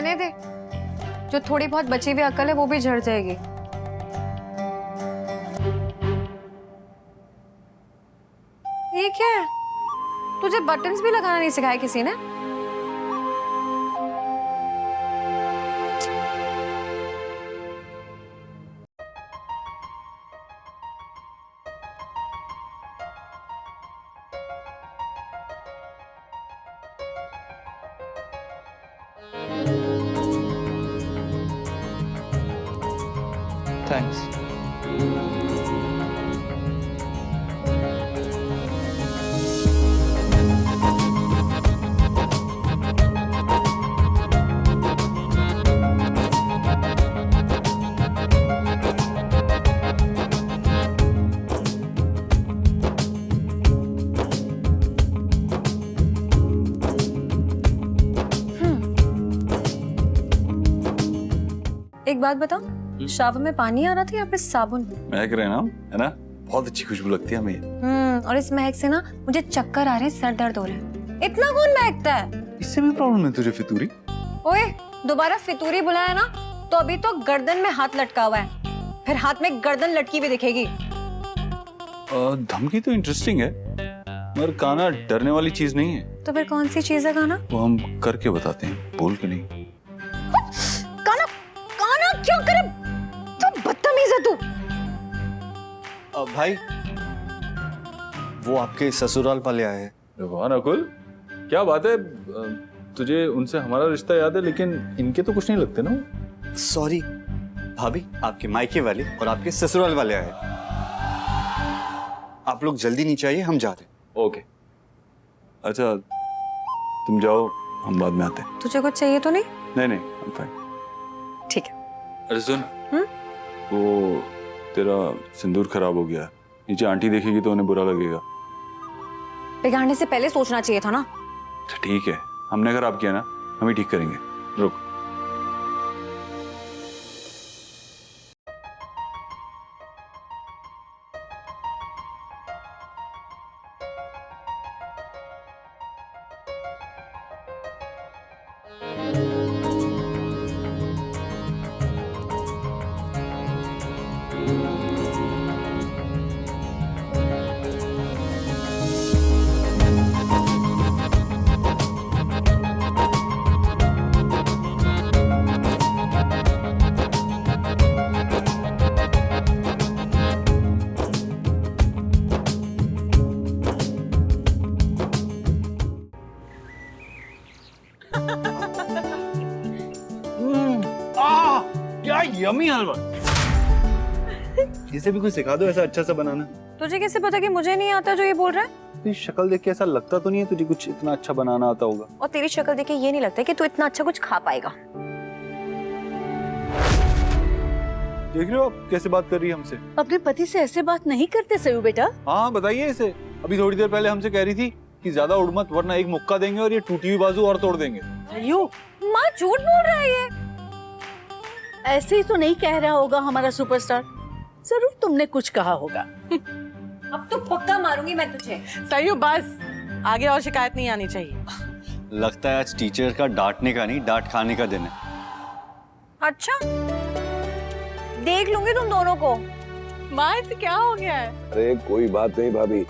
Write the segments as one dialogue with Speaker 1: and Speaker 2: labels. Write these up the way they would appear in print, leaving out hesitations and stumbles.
Speaker 1: रहने दे, जो थोड़ी बहुत बची हुई अकल है वो भी झड़ जाएगी। ये क्या है? तुझे बटन्स भी लगाना नहीं सिखाया किसी ने?
Speaker 2: थैंक्स।
Speaker 1: एक बात बताओ, शावर में पानी आ रहा था या फिर साबुन?
Speaker 3: महक रहे ना, है ना? बहुत अच्छी खुशबू लगती है हमें।
Speaker 1: और इस महक से ना मुझे चक्कर आ रहे हैं, सर दर्द हो रहा है। इतना कौन महकता है?
Speaker 3: इससे भी प्रॉब्लम है तुझे फितूरी?
Speaker 1: ओए, दोबारा फितूरी बुलाया ना तो अभी तो गर्दन में हाथ लटका हुआ है, फिर हाथ में गर्दन लटकी भी दिखेगी।
Speaker 3: धमकी तो इंटरेस्टिंग है, मगर काना डरने वाली चीज नहीं है।
Speaker 1: तो फिर कौन सी चीज है काना?
Speaker 3: वो हम करके बताते हैं, बोल के नहीं।
Speaker 1: काना, काना क्या करे? तू बदतमीज है तू।
Speaker 2: भाई, वो आपके ससुराल वाले आए हैं।
Speaker 3: वाह नकुल, क्या बात है। तुझे उनसे हमारा रिश्ता याद है, लेकिन इनके तो कुछ नहीं लगते ना।
Speaker 2: सॉरी भाभी, आपके मायके वाले और आपके ससुराल वाले आए। आप लोग जल्दी नहीं चाहिए, हम जा रहे हैं।
Speaker 3: ओके, अच्छा तुम जाओ, हम बाद में आते हैं।
Speaker 1: तुझे कुछ चाहिए तो नहीं?
Speaker 3: नहीं, I'm fine।
Speaker 1: ठीक है।
Speaker 3: अरे सुन, वो तेरा सिंदूर खराब हो गया, नीचे आंटी देखेगी तो उन्हें बुरा लगेगा।
Speaker 1: बिगाड़ने से पहले सोचना चाहिए था ना।
Speaker 3: अच्छा ठीक है, हमने खराब किया ना, हम ही ठीक करेंगे। रुक।
Speaker 2: क्या यमी हलवा। इसे भी कुछ सिखा दो ऐसा अच्छा सा बनाना।
Speaker 1: तुझे कैसे पता कि मुझे नहीं आता जो ये बोल रहा है?
Speaker 3: तेरी शक्ल देख के ऐसा लगता तो नहीं है तुझे कुछ इतना अच्छा बनाना आता होगा।
Speaker 1: और तेरी शक्ल देख के ये नहीं लगता कि तू इतना अच्छा कुछ खा पाएगा।
Speaker 3: देख रहे हो आप कैसे बात कर रही है हमसे?
Speaker 4: अपने पति से ऐसे बात नहीं करते सयू बेटा।
Speaker 3: हाँ बताइए इसे। अभी थोड़ी देर पहले हमसे कह रही थी कि ज्यादा उड़ मत, वरना एक मुक्का देंगे और ये टूटी हुई बाजू और तोड़ देंगे।
Speaker 4: सयू,
Speaker 1: माँ झूठ बोल रहा है ये।
Speaker 4: ऐसे ही तो नहीं कह रहा होगा हमारा सुपरस्टार। जरूर तुमने कुछ कहा होगा।
Speaker 1: अब तो पक्का मारूंगी मैं तुझे।
Speaker 5: सही बस, आगे और शिकायत नहीं आनी चाहिए।
Speaker 2: लगता है आज टीचर का डांटने का नहीं, डांट खाने का दिन है।
Speaker 1: अच्छा, देख लूंगी तुम दोनों को।
Speaker 5: माँ, इसे क्या हो गया है?
Speaker 6: अरे कोई बात नहीं भाभी,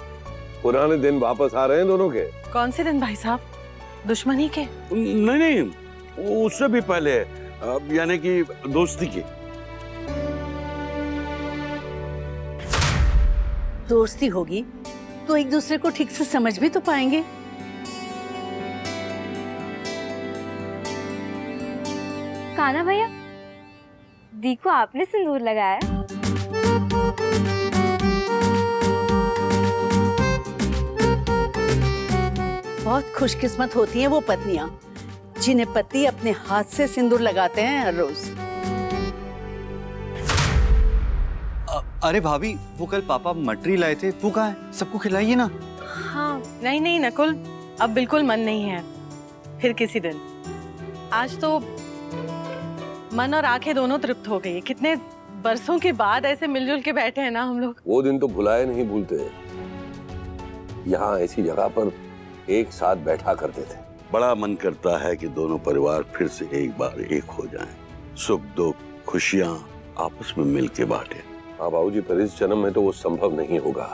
Speaker 6: पुराने दिन वापस आ रहे हैं दोनों के।
Speaker 5: कौन से दिन भाई साहब? दुश्मनी के?
Speaker 6: नहीं, उससे भी पहले, यानी कि दोस्ती के।
Speaker 4: दोस्ती होगी तो एक दूसरे को ठीक से समझ भी तो पाएंगे।
Speaker 7: कान्हा भैया, दी को आपने सिंदूर लगाया?
Speaker 4: बहुत खुशकिस्मत होती हैं वो पत्नियां जिन्हें पति अपने हाथ से सिंदूर लगाते हैं हर रोज।
Speaker 2: अरे भाभी, वो कल पापा मटरी लाए थे, वो कहाँ है? सबको खिलाइए ना।
Speaker 5: हाँ, नहीं नकुल, अब बिल्कुल मन नहीं है। फिर किसी दिन। आज तो मन और आंखें दोनों तृप्त हो गई। कितने बरसों के बाद ऐसे मिलजुल के बैठे हैं ना हम लोग।
Speaker 6: वो दिन तो भुलाए नहीं भूलते। यहाँ ऐसी जगह पर एक साथ बैठा करते थे। बड़ा मन करता है कि दोनों परिवार फिर से एक बार एक हो जाएं, सुख दुख खुशियां आपस में मिल के बांटें।
Speaker 8: हाँ बाबूजी, पर इस जन्म में तो वो संभव नहीं होगा।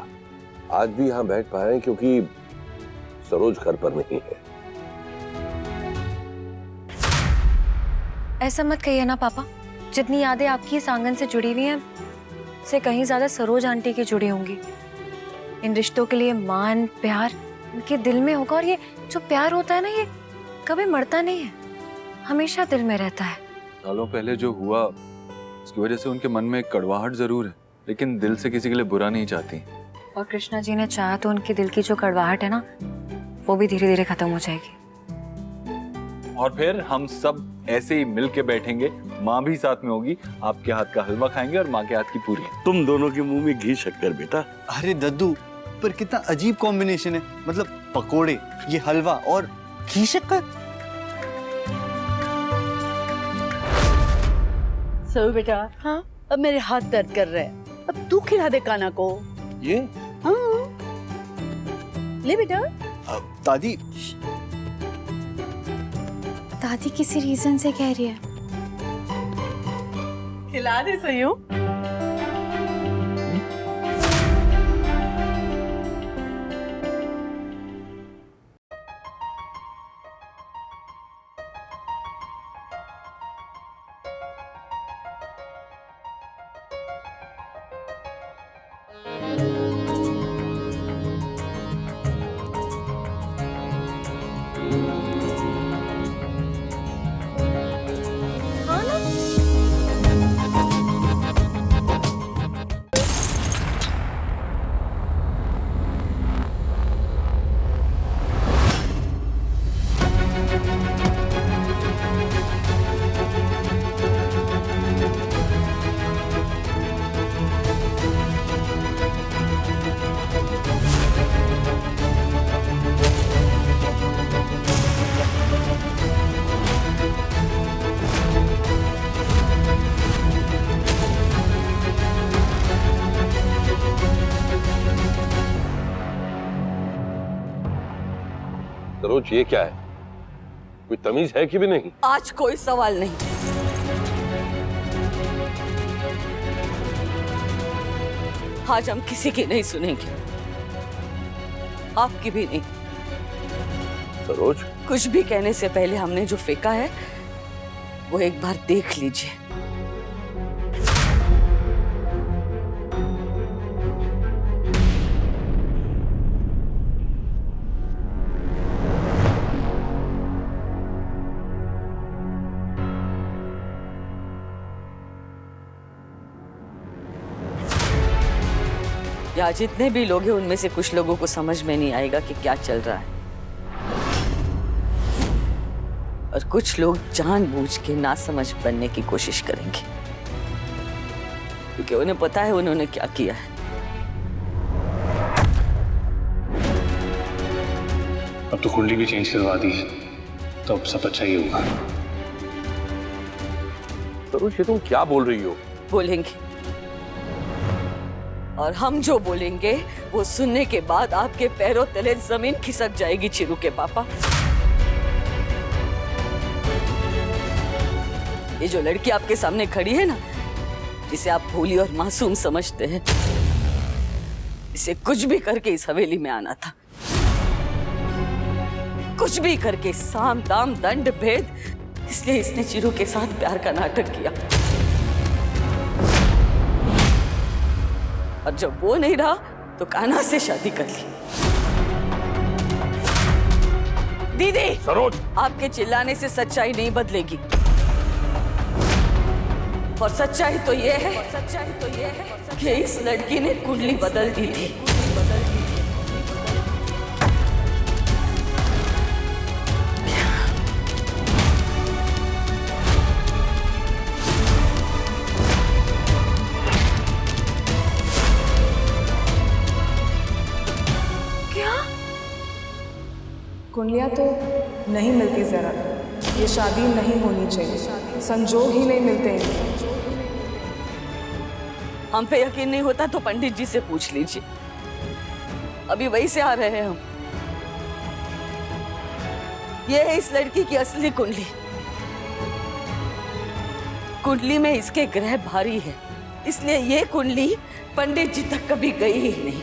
Speaker 8: आज भी यहाँ बैठ पाए क्योंकि सरोज घर पर नहीं है।
Speaker 1: ऐसा मत कहिए ना पापा, जितनी यादें आपकी इस आंगन से जुड़ी हुई हैं से कहीं ज्यादा सरोज आंटी की जुड़ी होंगी। इन रिश्तों के लिए मान प्यार उनके दिल में होगा, और ये जो प्यार होता है ना, ये कभी मरता नहीं है, हमेशा दिल में रहता है।
Speaker 3: सालों पहले जो हुआ उसकी वजह से उनके मन में एक कड़वाहट जरूर है, लेकिन दिल से किसी के लिए बुरा नहीं चाहती।
Speaker 1: और कृष्णा जी ने चाहा तो उनके दिल की जो कड़वाहट है ना, वो भी धीरे धीरे खत्म हो जाएगी।
Speaker 3: और फिर हम सब ऐसे ही मिल के बैठेंगे, माँ भी साथ में होगी, आपके हाथ का हलवा खाएंगे और माँ के हाथ की पूरी।
Speaker 6: तुम दोनों के मुंह में घी शक्कर बेटा।
Speaker 2: अरे दद्दू, पर कितना अजीब कॉम्बिनेशन है, मतलब पकोड़े, ये हलवा और घी शक्कर।
Speaker 4: सो बेटा,
Speaker 5: हाँ?
Speaker 4: अब मेरे हाथ दर्द कर रहे हैं, अब तू खिला दे काना को।
Speaker 2: ये
Speaker 4: हाँ ले बेटा।
Speaker 2: दादी,
Speaker 7: दादी किसी रीजन से कह रही है।
Speaker 5: खिला दे सही हूँ।
Speaker 8: सरोज, ये क्या है? कोई तमीज है कि भी नहीं?
Speaker 9: आज कोई सवाल नहीं। आज हम किसी की नहीं सुनेंगे, आपकी भी नहीं।
Speaker 8: सरोज,
Speaker 9: कुछ भी कहने से पहले हमने जो फेंका है वो एक बार देख लीजिए। यहाँ जितने भी लोग हैं उनमें से कुछ लोगों को समझ में नहीं आएगा कि क्या चल रहा है, और कुछ लोग जानबूझ के ना समझ बनने की कोशिश करेंगे, क्योंकि उन्हें पता है उन्होंने क्या किया है।
Speaker 10: अब तो कुंडली भी चेंज करवा दी है, तो अब सब अच्छा ही होगा।
Speaker 8: सरोज, ये तुम क्या बोल रही हो?
Speaker 9: बोलेंगे, और हम जो बोलेंगे वो सुनने के बाद आपके पैरों तले जमीन खिसक जाएगी चिरू के पापा। ये जो लड़की आपके सामने खड़ी है ना, जिसे आप भोली और मासूम समझते हैं, इसे कुछ भी करके इस हवेली में आना था, कुछ भी करके, साम दाम दंड भेद, इसलिए इसने चिरू के साथ प्यार का नाटक किया। और जब वो नहीं रहा तो कान्हा से शादी कर ली। दीदी,
Speaker 8: सरोज,
Speaker 9: आपके चिल्लाने से सच्चाई नहीं बदलेगी, और सच्चाई तो ये है कि इस लड़की ने कुंडली बदल दी थी।
Speaker 11: कुंडलियाँ तो नहीं मिलती जरा, ये शादी नहीं होनी चाहिए, संजोग ही नहीं मिलते हैं।
Speaker 9: हम पे यकीन नहीं होता तो पंडित जी से पूछ लीजिए, अभी वहीं से आ रहे हैं हम। ये है इस लड़की की असली कुंडली। कुंडली में इसके ग्रह भारी है, इसलिए ये कुंडली पंडित जी तक कभी गई ही नहीं।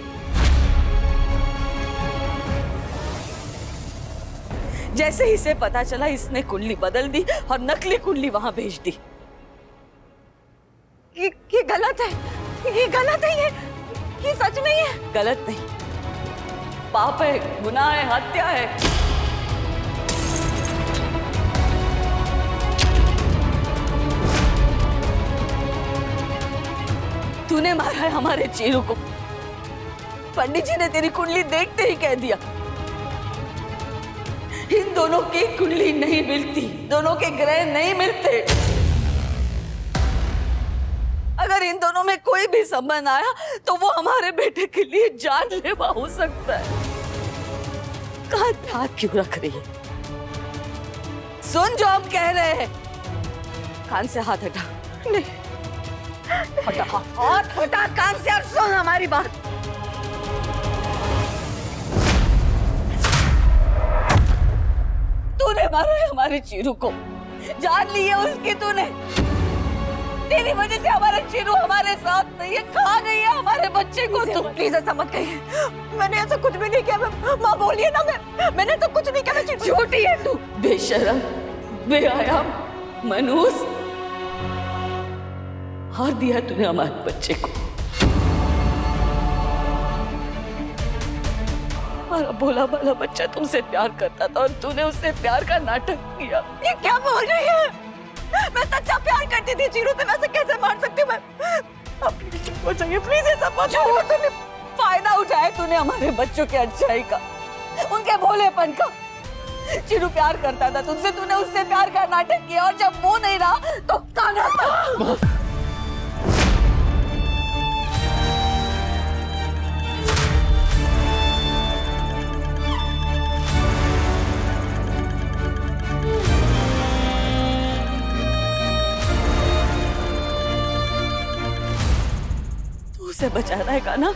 Speaker 9: जैसे ही इसे पता चला, इसने कुंडली बदल दी और नकली कुंडली वहां भेज दी।
Speaker 5: ये गलत है, ये गलत है, ये सच नहीं है।
Speaker 9: गलत नहीं, पाप है, गुनाह है, हत्या है। तूने मारा है हमारे चीरू को। पंडित जी ने तेरी कुंडली देखते ही कह दिया, इन दोनों की कुंडली नहीं मिलती, दोनों के ग्रह नहीं मिलते। अगर इन दोनों में कोई भी संबंध आया तो वो हमारे बेटे के लिए जानलेवा हो सकता है। कहाँ हाथ क्यों रख रही है? सुन जो हम कह रहे हैं। कान से हाथ हटा। नहीं, हटा हाथ, हटा कान से और सुन हमारी बात। तूने मारा है हमारे चीरू को, जान ली है उसकी तूने। तेरी वजह से हमारा चीरू हमारे साथ नहीं है, खा गई है हमारे बच्चे को। तुम प्लीज ऐसा मत कहिए, मैंने ऐसा कुछ भी नहीं किया। माँ बोलिए ना, मैंने ऐसा कुछ नहीं किया। झूठी है तू, बेशरम, बेहयाम, मनहूस। हार दिया तूने हमारे बच्चे को। हमारा भोला भाला बच्चा तुमसे प्यार करता था और तूने उससे प्यार का नाटक किया। ये क्या बोल रही है? मैं सच्चा प्यार करती थी चीरू से, वैसे कैसे मार सकती हूँ मैं? हो जाइए प्लीज, ये सब तूने फायदा उठाया तूने हमारे बच्चों के अच्छाई का, उनके भोलेपन का। चीरू प्यार करता था तुमसे, तूने उससे प्यार का नाटक किया और जब वो नहीं रहा तो काना। उसे बचा रहा है काना,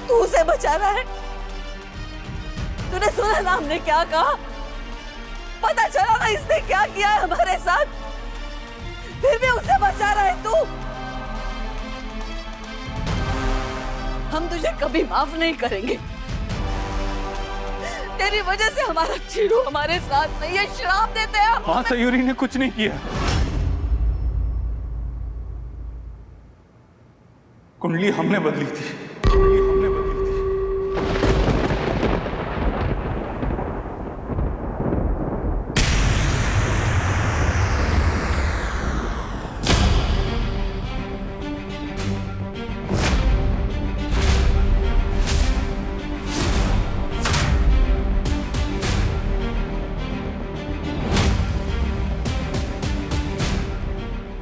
Speaker 9: तू उसे बचा रहा है। तूने सुना ना हमने क्या कहा? पता चला ना इसने क्या किया है हमारे साथ, फिर भी उसे बचा रहा है तू। हम तुझे कभी माफ नहीं करेंगे। तेरी वजह से हमारा चीरू हमारे साथ नहीं है, श्राप देते हैं।
Speaker 3: हाँ, सयूरी ने कुछ नहीं किया। कुंडली हमने बदली थी, कुंडली हमने बदली थी।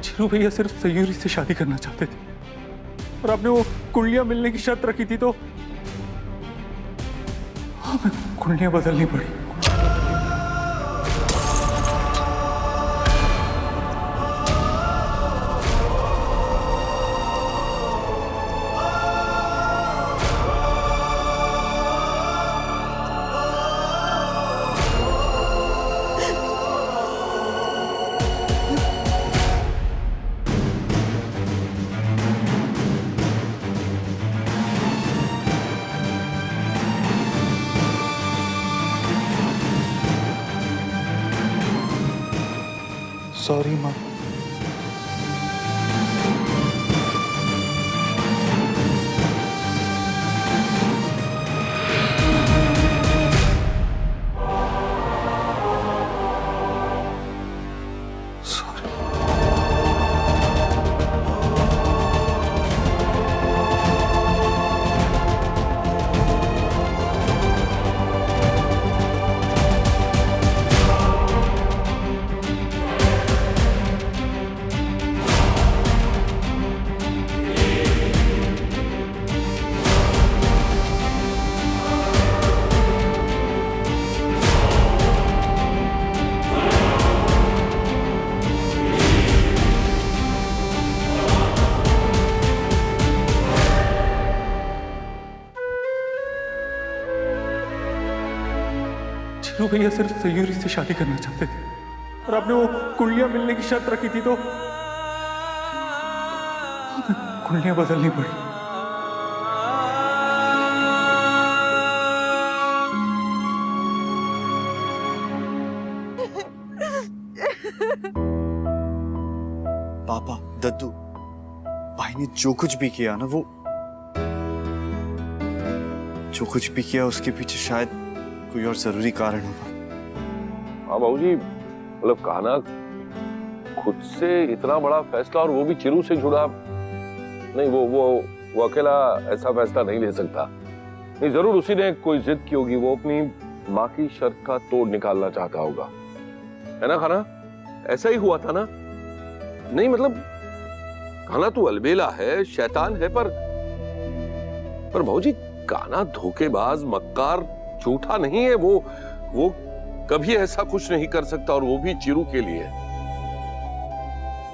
Speaker 3: चीरू भैया सिर्फ सयूरी से शादी करना चाहते थे और आपने वो कुंडलियां मिलने की शर्त रखी थी, तो हमें कुंडलियां बदलनी पड़ी। सॉरी माँ।
Speaker 10: चीरू भैया सिर्फ सयूरी से शादी करना चाहते थे और आपने वो कुंडलियां मिलने की शर्त रखी थी तो कुंडलियां बदलनी पड़ी।
Speaker 2: पापा, दद्दू, भाई ने जो कुछ भी किया ना, वो जो कुछ भी किया उसके पीछे शायद कोई और जरूरी कारण होगा।
Speaker 8: हाँ बाबूजी, मतलब कान्हा खुद से इतना बड़ा फैसला, और वो भी चिरू से जुड़ा नहीं, वो अकेला ऐसा फैसला नहीं ले सकता। नहीं, जरूर उसी ने कोई जिद की होगी, वो अपनी माँ की शर्त का तोड़ निकालना चाहता होगा, है ना कान्हा? ऐसा ही हुआ था ना? नहीं मतलब कान्हा तू अलबेला है, शैतान है, पर भाऊजी कान्हा धोखेबाज, मक्कार, झूठा नहीं है। वो कभी ऐसा कुछ नहीं कर सकता, और वो भी चिरू के लिए।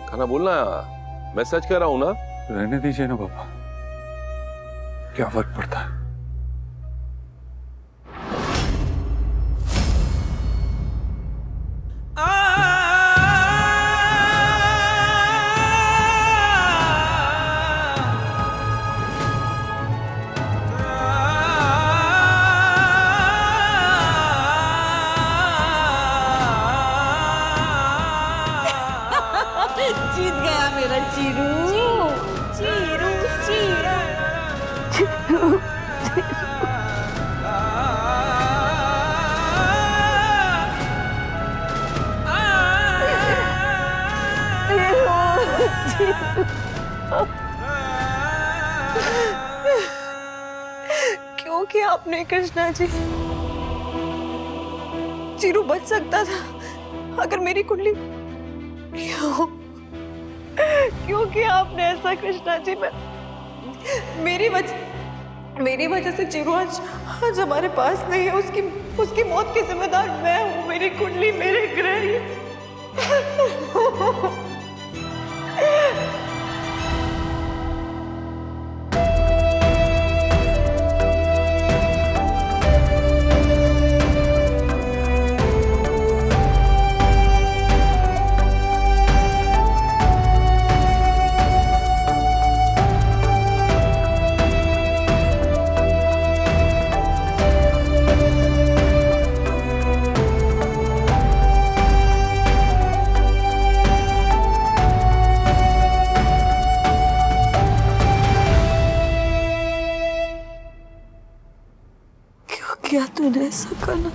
Speaker 8: कान्हा बोलना, मैं सच कह रहा हूं ना?
Speaker 10: रहने दीजिए ना पापा, क्या फर्क पड़ता है?
Speaker 9: जीत गया मेरा चीरू। चीरू चीरू
Speaker 1: क्यों किया आपने कृष्णा जी? चीरू बच सकता था अगर मेरी कुंडली। क्यों किया आपने ऐसा कृष्णा जी? मेरी वजह से चीरू आज हमारे पास नहीं है। उसकी मौत की जिम्मेदार मैं हूँ। मेरी कुंडली, मेरे ग्रह। क्या तूने ऐसा करना?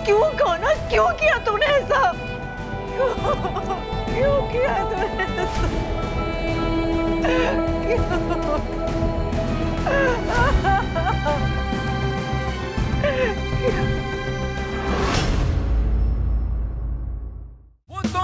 Speaker 1: क्यों खाना? क्यों किया तूने ऐसा? क्यों किया तूने ऐसा?
Speaker 12: वो तो